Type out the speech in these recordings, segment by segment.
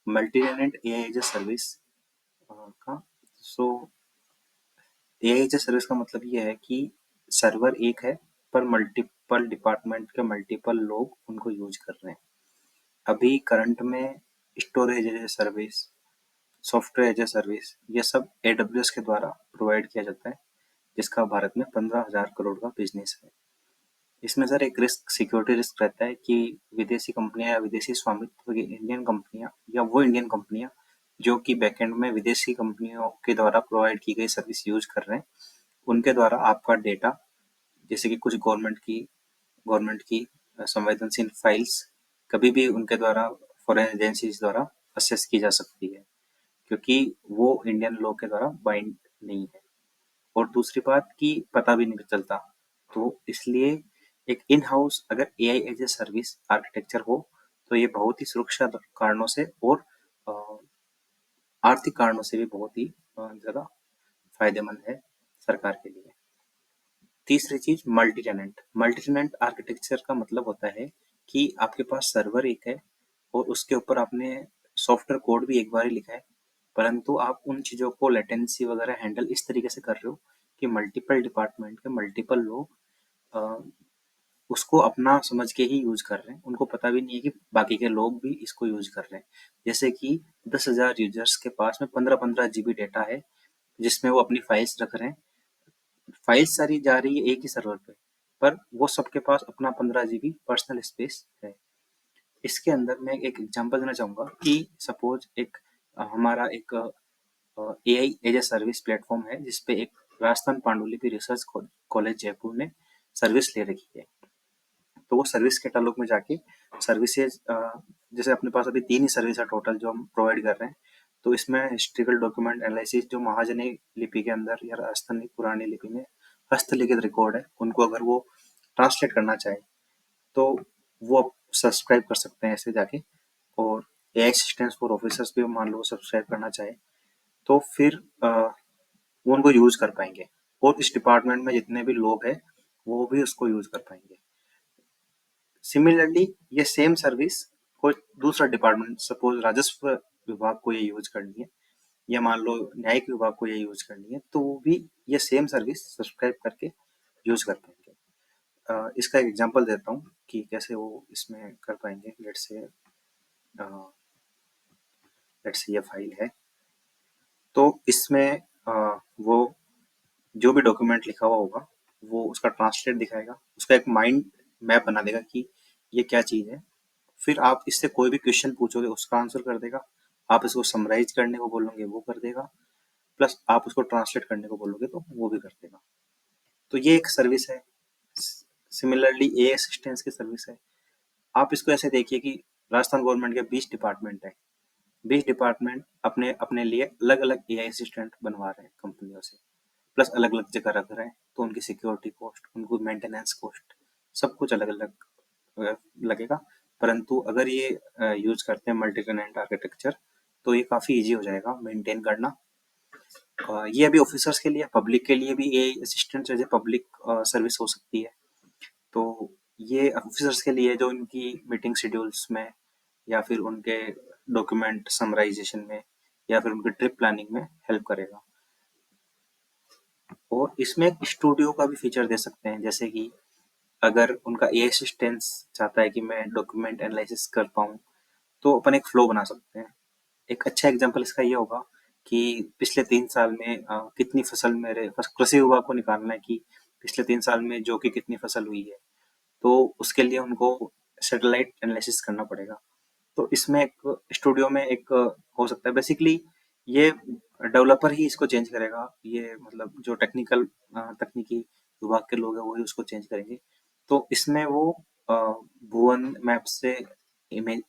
Multi tenant AI as a service का। So AI as a service का मतलब ये है कि सर्वर एक है पर मल्टीपल डिपार्टमेंट के मल्टीपल लोग उनको यूज कर रहे हैं। अभी करंट में storage as a service, software as a service, ये सब एडब्ल्यूएस के द्वारा प्रोवाइड किया जाता है, जिसका भारत में 15,000 करोड़ का बिजनेस है। इसमें सर एक रिस्क, सिक्योरिटी रिस्क रहता है कि विदेशी कंपनियां या विदेशी स्वामित्व की इंडियन कंपनियां या वो इंडियन कंपनियां जो कि बैकएंड में विदेशी कंपनियों के द्वारा प्रोवाइड की गई सर्विस यूज कर रहे हैं, उनके द्वारा आपका डेटा, जैसे कि कुछ गवर्नमेंट की संवेदनशील फाइल्स कभी भी उनके द्वारा फॉरेन एजेंसीज द्वारा असेस की जा सकती है, क्योंकि वो इंडियन लॉ के द्वारा बाइंड नहीं है। और दूसरी बात कि पता भी नहीं चलता, तो इसलिए एक इन हाउस अगर AI as a service architecture हो तो ये बहुत ही सुरक्षा कारणों से और अ, आर्थिक कारणों से भी बहुत ही ज़्यादा फायदेमंद है सरकार के लिए। तीसरी चीज मल्टी टेनेंट आर्किटेक्चर का मतलब होता है कि आपके पास सर्वर एक है और उसके ऊपर आपने सॉफ्टवेयर कोड भी एक बार ही लिखा है, परंतु आप उन चीज़ों को लेटेंसी वगैरह हैंडल इस तरीके से कर रहे हो कि मल्टीपल डिपार्टमेंट के मल्टीपल लोग अ, उसको अपना समझ के ही यूज कर रहे हैं, उनको पता भी नहीं है कि बाकी के लोग भी इसको यूज कर रहे हैं। जैसे कि 10,000 यूजर्स के पास में 15-15 GB डेटा है जिसमें वो अपनी फाइल्स रख रहे हैं। फाइल्स सारी जा रही है एक ही सर्वर पे, पर वो सबके पास अपना 15 GB पर्सनल स्पेस है। इसके अंदर मैं एक एग्जांपल देना चाहूंगा कि सपोज एक हमारा एक AI as a service platform है जिसपे एक राजस्थान पांडुलिपि रिसर्च कॉलेज जयपुर ने सर्विस ले रखी है। तो वो सर्विस कैटलॉग में जाके सर्विसेज, जैसे अपने पास अभी 3 ही सर्विस है टोटल जो हम प्रोवाइड कर रहे हैं। तो इसमें हिस्ट्रिकल डॉक्यूमेंट एनालिसिस जो महाजनी लिपि के अंदर या राजस्थानी पुरानी लिपि में हस्तलिखित रिकॉर्ड है, उनको अगर वो ट्रांसलेट करना चाहे तो वो आप सब्सक्राइब कर सकते हैं ऐसे जाके। और एआई असिस्टेंट्स फॉर ऑफिसर्स भी मान लो सब्सक्राइब करना चाहे तो फिर वो उनको यूज कर पाएंगे और इस डिपार्टमेंट में जितने भी लोग हैं वो भी उसको यूज कर पाएंगे। सिमिलरली ये सेम सर्विस कोई दूसरा डिपार्टमेंट, सपोज राजस्व विभाग को ये यूज करनी है या मान लो न्यायिक विभाग को ये यूज करनी है, तो वो भी ये सेम सर्विस सब्सक्राइब करके यूज कर पाएंगे। इसका एक एग्जांपल देता हूँ कि कैसे वो इसमें कर पाएंगे। लेट्स से ये फाइल है, तो इसमें वो जो भी डॉक्यूमेंट लिखा हुआ होगा वो उसका ट्रांसलेट दिखाएगा, उसका एक माइंड मैप बना देगा कि ये क्या चीज़ है। फिर आप इससे कोई भी क्वेश्चन पूछोगे उसका आंसर कर देगा, आप इसको समराइज करने को बोलोगे वो कर देगा, प्लस आप उसको ट्रांसलेट करने को बोलोगे तो वो भी कर देगा। तो ये एक सर्विस है। सिमिलरली ए असिस्टेंस की सर्विस है। आप इसको ऐसे देखिए कि राजस्थान गवर्नमेंट के 20 डिपार्टमेंट है, 20 डिपार्टमेंट अपने अपने लिए अलग अलग एआई असिस्टेंट बनवा रहे हैं कंपनियों से, प्लस अलग अलग जगह रख रहे हैं, तो उनकी सिक्योरिटी कॉस्ट, उनको मेंटेनेंस कॉस्ट, सब कुछ अलग अलग लगेगा। परंतु अगर ये यूज करते हैं मल्टी टेनेंट आर्किटेक्चर तो ये काफ़ी इजी हो जाएगा मेंटेन करना। ये अभी ऑफिसर्स के लिए, पब्लिक के लिए भी ये assistant as a public service हो सकती है। तो ये ऑफिसर्स के लिए जो इनकी मीटिंग शेड्यूल्स में या फिर उनके डॉक्यूमेंट समराइजेशन में या फिर उनके ट्रिप प्लानिंग में हेल्प करेगा। और इसमें एक स्टूडियो का भी फीचर दे सकते हैं, जैसे कि अगर उनका ए असिस्टेंस चाहता है कि मैं डॉक्यूमेंट एनालिसिस कर पाऊँ तो अपन एक फ्लो बना सकते हैं। एक अच्छा एग्जांपल इसका ये होगा कि पिछले 3 साल में कितनी फसल मेरे कृषि विभाग को निकालना है कि पिछले 3 साल में जो कि कितनी फसल हुई है, तो उसके लिए उनको सैटेलाइट एनालिसिस करना पड़ेगा। तो इसमें एक स्टूडियो में एक हो सकता है, बेसिकली ये डेवलपर ही इसको चेंज करेगा, ये मतलब जो तकनीकी विभाग के लोग हैं वही उसको चेंज करेंगे। तो इसमें वो भुवन मैप से इमेज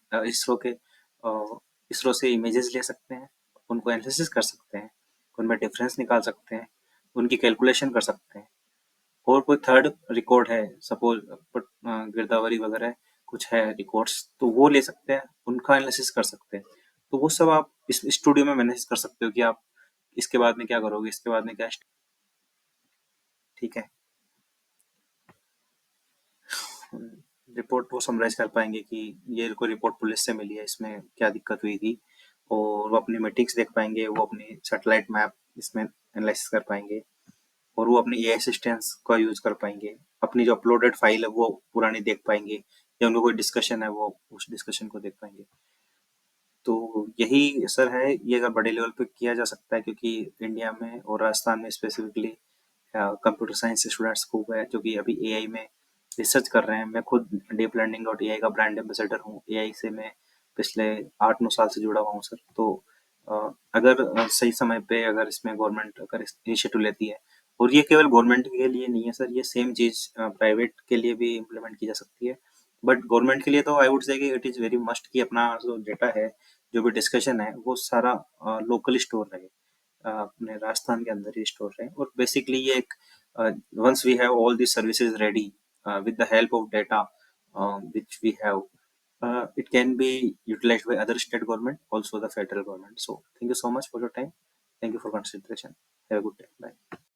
इसरो से इमेजेस ले सकते हैं, उनको एनालिसिस कर सकते हैं, उनमें डिफरेंस निकाल सकते हैं, उनकी कैलकुलेशन कर सकते हैं। और कोई थर्ड रिकॉर्ड है, सपोज गिरदावरी वगैरह कुछ है रिकॉर्ड्स, तो वो ले सकते हैं, उनका एनालिसिस कर सकते हैं। तो वो सब आप इस स्टूडियो में मैनेज कर सकते हो कि आप इसके बाद में क्या करोगे, इसके बाद में क्या। ठीक है, रिपोर्ट वो समराइज कर पाएंगे कि ये को रिपोर्ट पुलिस से मिली है, इसमें क्या दिक्कत हुई थी, और वो अपनी मीटिंग्स देख पाएंगे, वो अपनी सैटेलाइट मैप इसमें एनालिसिस कर पाएंगे, और वो अपनी एआई असिस्टेंट्स का यूज कर पाएंगे, अपनी जो अपलोडेड फाइल है वो पुरानी देख पाएंगे, या उनको कोई डिस्कशन है वो उस डिस्कशन को देख पाएंगे। तो यही सर है, ये अगर बड़े लेवल पे किया जा सकता है, क्योंकि इंडिया में और राजस्थान में स्पेसिफिकली कंप्यूटर साइंस स्टूडेंट्स खूब है जो कि अभी एआई में रिसर्च कर रहे हैं। मैं खुद डीप लर्निंग डॉट एआई का ब्रांड एम्बेसडर हूँ। एआई से मैं पिछले 8-9 साल से जुड़ा हुआ हूँ सर। तो अगर सही समय पे अगर इसमें गवर्नमेंट अगर इनिशिएटिव लेती है, और ये केवल गवर्नमेंट के लिए नहीं है सर, ये सेम चीज प्राइवेट के लिए भी इम्प्लीमेंट की जा सकती है। बट गवर्नमेंट के लिए तो आई वुड से कि इट इज वेरी मस्ट कि अपना जो डेटा है, जो भी डिस्कशन है, वो सारा लोकली स्टोर रहे, अपने राजस्थान के अंदर ही स्टोर रहे। और बेसिकली ये एक once we have all these services ready with the help of data which we have, it can be utilized by other state government, also the federal government. So thank you so much for your time. Thank you for consideration. Have a good day. Bye.